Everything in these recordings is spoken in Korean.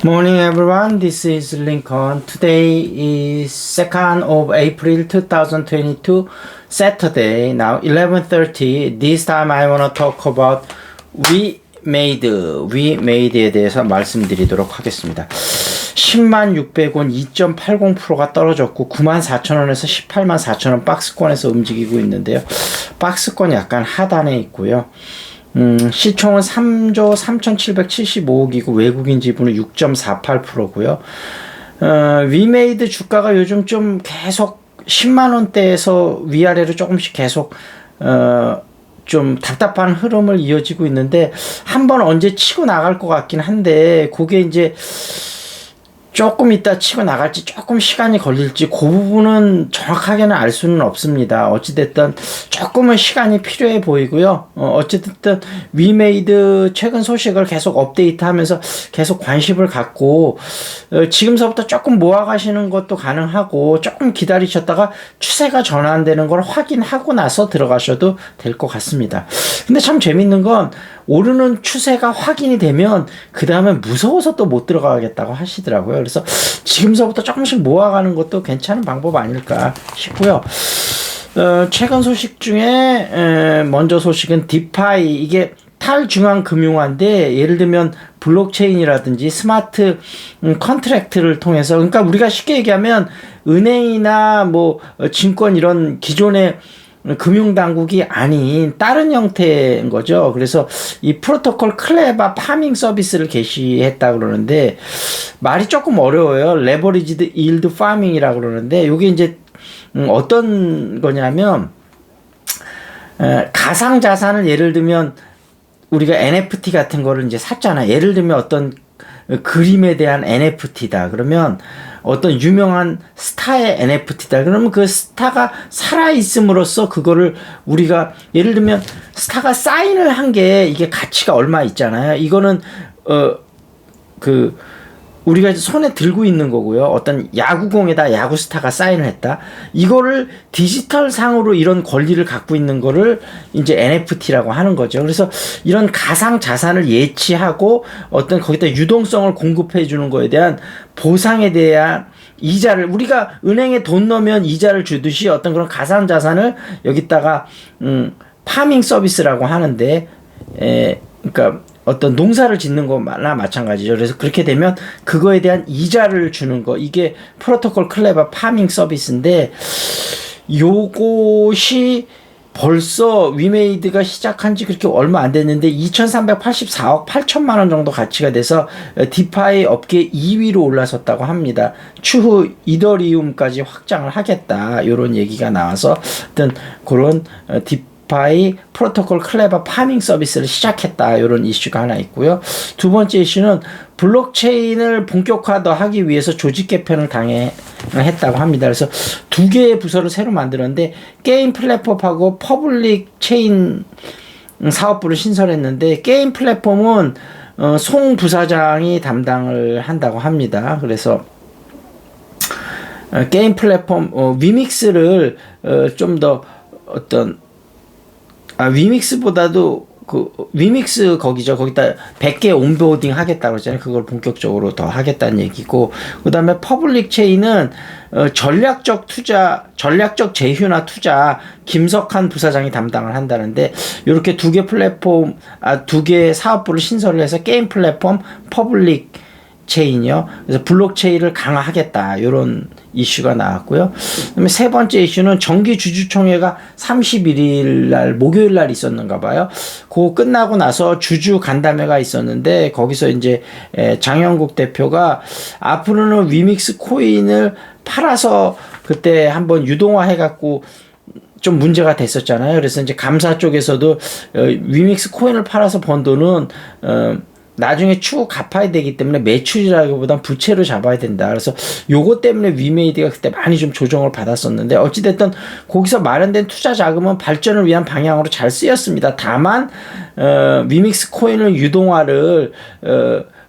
Morning everyone, this is Lincoln. Today is 2nd of April 2022, Saturday, now 11:30. This time I want to talk about WeMade에 대해서 말씀드리도록 하겠습니다. 106,000원 2.80%가 떨어졌고 94,000원에서 184,000원 박스권에서 움직이고 있는데요. 박스권 약간 하단에 있고요. 시총은 3조 3,775억이고 외국인 지분은 6.48%고요. 위메이드 주가가 요즘 좀 계속 10만원대에서 위아래로 조금씩 계속 좀 답답한 흐름을 이어지고 있는데 한번 언제 치고 나갈 것 같긴 한데 그게 이제 조금 있다 치고 나갈지 조금 시간이 걸릴지 그 부분은 정확하게는 알 수는 없습니다. 어찌됐든 조금은 시간이 필요해 보이고요. 어찌됐든 위메이드 최근 소식을 계속 업데이트하면서 계속 관심을 갖고 지금서부터 조금 모아가시는 것도 가능하고 조금 기다리셨다가 추세가 전환되는 걸 확인하고 나서 들어가셔도 될 것 같습니다. 근데 참 재밌는 건 오르는 추세가 확인이 되면 그 다음에 무서워서 또 못 들어가겠다고 하시더라고요. 그래서 지금서부터 조금씩 모아가는 것도 괜찮은 방법 아닐까 싶고요. 최근 소식 중에 먼저 소식은 디파이, 이게 탈중앙 금융화인데 예를 들면 블록체인이라든지 스마트 컨트랙트를 통해서, 그러니까 우리가 쉽게 얘기하면 은행이나 뭐 증권 이런 기존의 금융당국이 아닌 다른 형태인 거죠. 그래서 이 프로토콜 클레바 파밍 서비스를 개시했다 그러는데 말이 조금 어려워요. 레버리지드 일드 파밍이라고 그러는데 이게 이제 어떤 거냐면 가상자산을 예를 들면 우리가 NFT 같은 거를 이제 샀잖아. 예를 들면 어떤 그림에 대한 NFT다. 그러면 어떤 유명한 스타의 NFT다. 그러면 그 스타가 살아있음으로써 그거를 우리가 예를 들면 스타가 사인을 한 게 이게 가치가 얼마 있잖아요. 이거는 우리가 손에 들고 있는 거고요. 어떤 야구공에다 야구 스타가 사인을 했다. 이거를 디지털 상으로 이런 권리를 갖고 있는 거를 이제 NFT라고 하는 거죠. 그래서 이런 가상 자산을 예치하고 어떤 거기다 유동성을 공급해 주는 거에 대한 보상에 대한 이자를, 우리가 은행에 돈 넣으면 이자를 주듯이 어떤 그런 가상 자산을 여기다가 파밍 서비스라고 하는데, 그러니까 어떤 농사를 짓는 거나 마찬가지죠. 그래서 그렇게 되면 그거에 대한 이자를 주는 거, 이게 프로토콜 클레바 파밍 서비스인데, 요것이 벌써 위메이드가 시작한 지 그렇게 얼마 안 됐는데 2,384억 8천만 원 정도 가치가 돼서 디파이 업계 2위로 올라섰다고 합니다. 추후 이더리움까지 확장을 하겠다, 이런 얘기가 나와서 어떤 그런 디파이 프로토콜 클레바 파밍 서비스를 시작했다, 이런 이슈가 하나 있고요. 두 번째 이슈는 블록체인을 본격화하기 위해서 조직 개편을 했다고 합니다. 그래서 두 개의 부서를 새로 만들었는데 게임 플랫폼하고 퍼블릭 체인 사업부를 신설했는데, 게임 플랫폼은 송 부사장이 담당을 한다고 합니다. 그래서 게임 플랫폼 위믹스를 좀 더 어떤 위믹스보다도 위믹스 거기죠. 거기다 100개 온보딩 하겠다고 그러잖아요. 그걸 본격적으로 더 하겠다는 얘기고, 그 다음에 퍼블릭 체인은 전략적 제휴나 투자 김석한 부사장이 담당을 한다는데, 이렇게 두 개 플랫폼, 두 개 사업부를 신설을 해서 게임 플랫폼, 퍼블릭 체인이요. 그래서 블록체인을 강화하겠다, 이런 이슈가 나왔고요. 그다음에 세 번째 이슈는 정기 주주총회가 31일 날 목요일 날 있었는가 봐요. 그거 끝나고 나서 주주 간담회가 있었는데 거기서 이제 장영국 대표가 앞으로는 위믹스 코인을 팔아서, 그때 한번 유동화 해갖고 좀 문제가 됐었잖아요. 그래서 이제 감사 쪽에서도 위믹스 코인을 팔아서 번 돈은 나중에 추후 갚아야 되기 때문에 매출이라기보단 부채로 잡아야 된다. 그래서 요거 때문에 위메이드가 그때 많이 좀 조정을 받았었는데, 어찌됐든 거기서 마련된 투자 자금은 발전을 위한 방향으로 잘 쓰였습니다. 다만 위믹스 코인을 유동화를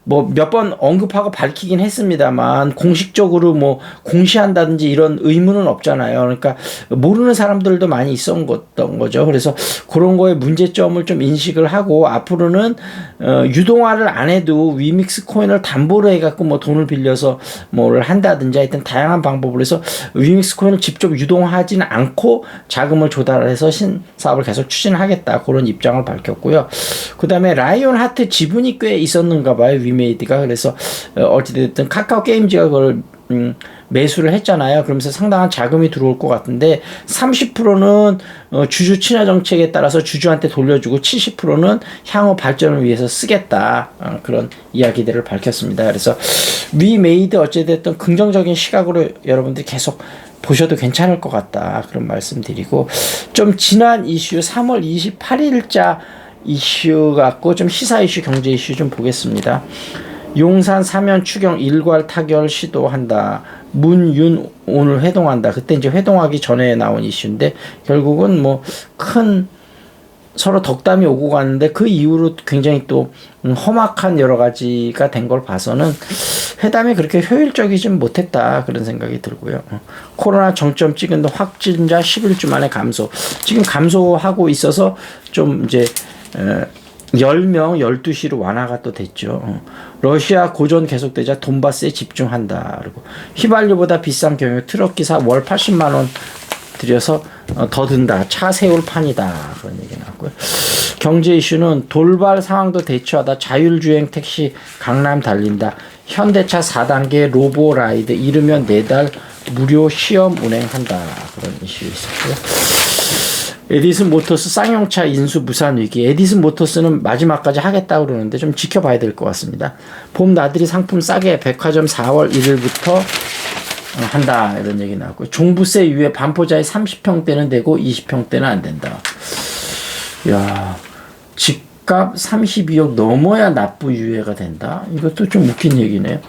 뭐 몇 번 언급하고 밝히긴 했습니다만 공식적으로 뭐 공시한다든지 이런 의무는 없잖아요. 그러니까 모르는 사람들도 많이 있었던 거죠. 그래서 그런 거에 문제점을 좀 인식을 하고 앞으로는 유동화를 안 해도 위믹스 코인을 담보로 해갖고 뭐 돈을 빌려서 뭐를 한다든지 하여튼 다양한 방법으로 해서 위믹스 코인을 직접 유동화하지는 않고 자금을 조달해서 신사업을 계속 추진하겠다 그런 입장을 밝혔고요. 그 다음에 라이온 하트 지분이 꽤 있었는가 봐요. 위메이드가. 그래서 어찌됐든 카카오 게임즈가 그걸 매수를 했잖아요. 그러면서 상당한 자금이 들어올 것 같은데 30%는 주주 친화 정책에 따라서 주주한테 돌려주고 70%는 향후 발전을 위해서 쓰겠다. 그런 이야기들을 밝혔습니다. 그래서 위메이드 어찌됐든 긍정적인 시각으로 여러분들이 계속 보셔도 괜찮을 것 같다. 그런 말씀드리고 좀 지난 이슈 3월 28일자 이슈 갖고 좀 시사 이슈 경제 이슈 좀 보겠습니다. 용산 사면 추경 일괄 타결 시도한다. 문윤 오늘 회동한다. 그때 이제 회동하기 전에 나온 이슈인데 결국은 뭐 큰 서로 덕담이 오고 갔는데 그 이후로 굉장히 또 험악한 여러 가지가 된 걸 봐서는 회담이 그렇게 효율적이진 못했다 그런 생각이 들고요. 코로나 정점 찍은 확진자 11주 만에 감소. 지금 감소하고 있어서 좀 이제 10명 12시로 완화가 또 됐죠. 러시아 고전 계속되자 돈바스에 집중한다. 그리고 휘발유보다 비싼 경유 트럭기사 월 80만 원 들여서 더 든다. 차 세울 판이다. 그런 얘기 나왔고요. 경제 이슈는 돌발 상황도 대처하다. 자율주행 택시 강남 달린다. 현대차 4단계 로보라이드 이르면 4달 무료 시험 운행한다. 그런 이슈 있었고요. 에디슨 모터스 쌍용차 인수 무산 위기. 에디슨 모터스는 마지막까지 하겠다고 그러는데 좀 지켜봐야 될 것 같습니다. 봄 나들이 상품 싸게 백화점 4월 1일부터 한다 이런 얘기 나왔고 종부세 유예 반포자에 30평대는 되고 20평대는 안 된다. 야 집값 32억 넘어야 납부 유예가 된다. 이것도 좀 웃긴 얘기네요.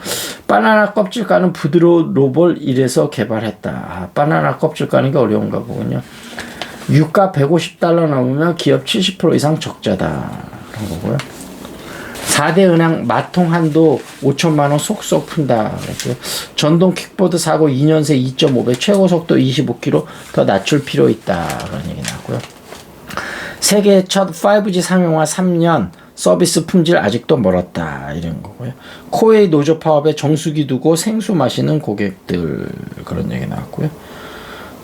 바나나 껍질 까는 부드러운 로봇 이래서 개발했다. 바나나 껍질 까는 게 어려운가 보군요. 유가 $150 넘으면 기업 70% 이상 적자다. 그런 거고요. 4대 은행 마통 한도 5천만 원 속속 푼다. 그랬고요. 전동 킥보드 사고 2년 새 2.5배 최고 속도 25km 더 낮출 필요 있다. 그런 얘기 나왔고요. 세계 첫 5G 상용화 3년 서비스 품질 아직도 멀었다. 이런 거고요. 코웨이 노조 파업에 정수기 두고 생수 마시는 고객들 그런 얘기 나왔고요.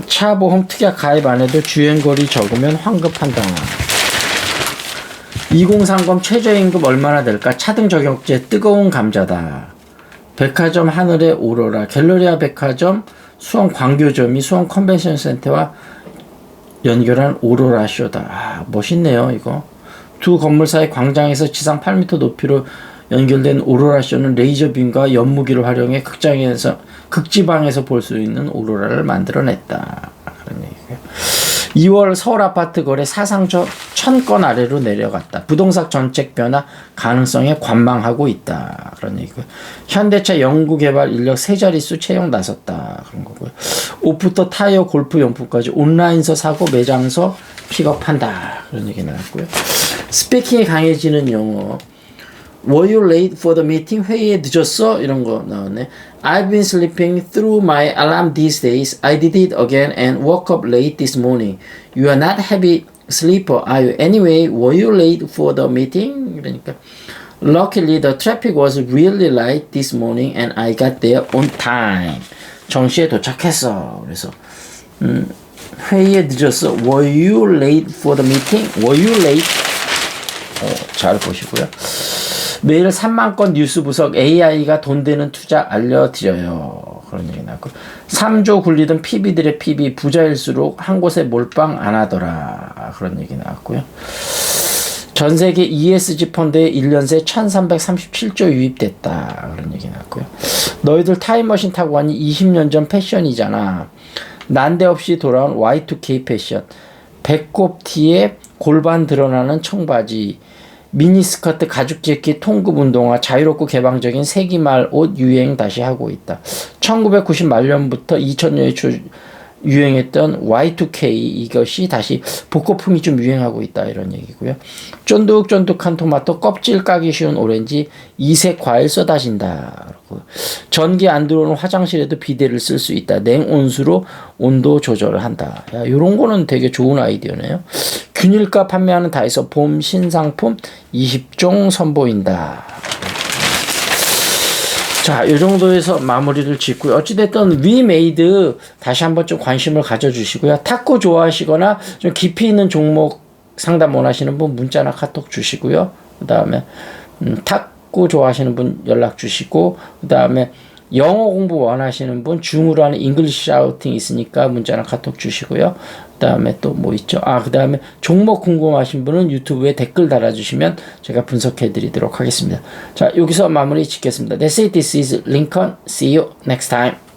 차 보험 특약 가입 안 해도 주행거리 적으면 환급한다. 2030 최저임금 얼마나 될까? 차등 저격제 뜨거운 감자다. 백화점 하늘의 오로라 갤러리아 백화점 수원 광교점이 수원 컨벤션 센터와 연결한 오로라 쇼다. 아, 멋있네요 이거. 두 건물 사이 광장에서 지상 8m 높이로 연결된 오로라 쇼는 레이저빔과 연무기를 활용해 극지방에서 볼 수 있는 오로라를 만들어냈다. 그런 얘기고요. 2월 서울 아파트 거래 사상 1000건 아래로 내려갔다. 부동산 정책 변화 가능성에 관망하고 있다. 그런 얘기고요. 현대차 연구개발 인력 3자릿수 채용 나섰다. 그런 거고요. 옷부터 타이어 골프 용품까지 온라인서 사고 매장서 픽업한다. 그런 얘기 나왔고요. 스피킹이 강해지는 영어. Were you late for the meeting? 회의에 늦었어? 이런 거 나왔네. I've been sleeping through my alarm these days. I did it again and woke up late this morning. You are not heavy sleeper, are you? Anyway, were you late for the meeting? 그러니까 Luckily, the traffic was really light this morning and I got there on time. 정시에 도착했어. 그래서 회의에 늦었어. Were you late for the meeting? Were you late? 잘 보시고요. 매일 3만 건 뉴스 분석 AI가 돈 되는 투자 알려드려요. 그런 얘기 나왔고 3조 굴리던 PB들의 PB 부자일수록 한 곳에 몰빵 안 하더라. 그런 얘기 나왔고요. 전 세계 ESG 펀드에 1년 새 1337조 유입됐다. 그런 얘기 나왔고요. 너희들 타임머신 타고 가니 20년 전 패션이잖아. 난데없이 돌아온 Y2K 패션. 배꼽 티에 골반 드러나는 청바지. 미니스커트, 가죽 재킷, 통굽 운동화, 자유롭고 개방적인 세기말 옷 유행 다시 하고 있다. 1990 말년부터 2000년의 유행했던 Y2K 이것이 다시 복고풍이 좀 유행하고 있다 이런 얘기고요. 쫀득쫀득한 토마토, 껍질 까기 쉬운 오렌지, 이색 과일 쏟아진다. 전기 안 들어오는 화장실에도 비데를 쓸 수 있다. 냉온수로 온도 조절을 한다. 야, 이런 거는 되게 좋은 아이디어네요. 균일가 판매하는 다이소 봄 신상품 20종 선보인다. 자, 이 정도에서 마무리를 짓고요. 어찌됐든 위메이드 다시 한번 좀 관심을 가져주시고요. 탁구 좋아하시거나 좀 깊이 있는 종목 상담 원하시는 분 문자나 카톡 주시고요. 그 다음에 탁구 좋아하시는 분 연락 주시고, 그 다음에 영어 공부 원하시는 분 중으로 하는 잉글리시 샤우팅 있으니까 문자나 카톡 주시고요. 그 다음에 또 뭐 있죠? 그 다음에 종목 궁금하신 분은 유튜브에 댓글 달아주시면 제가 분석해 드리도록 하겠습니다. 자, 여기서 마무리 짓겠습니다. That's it. This is Lincoln. See you next time.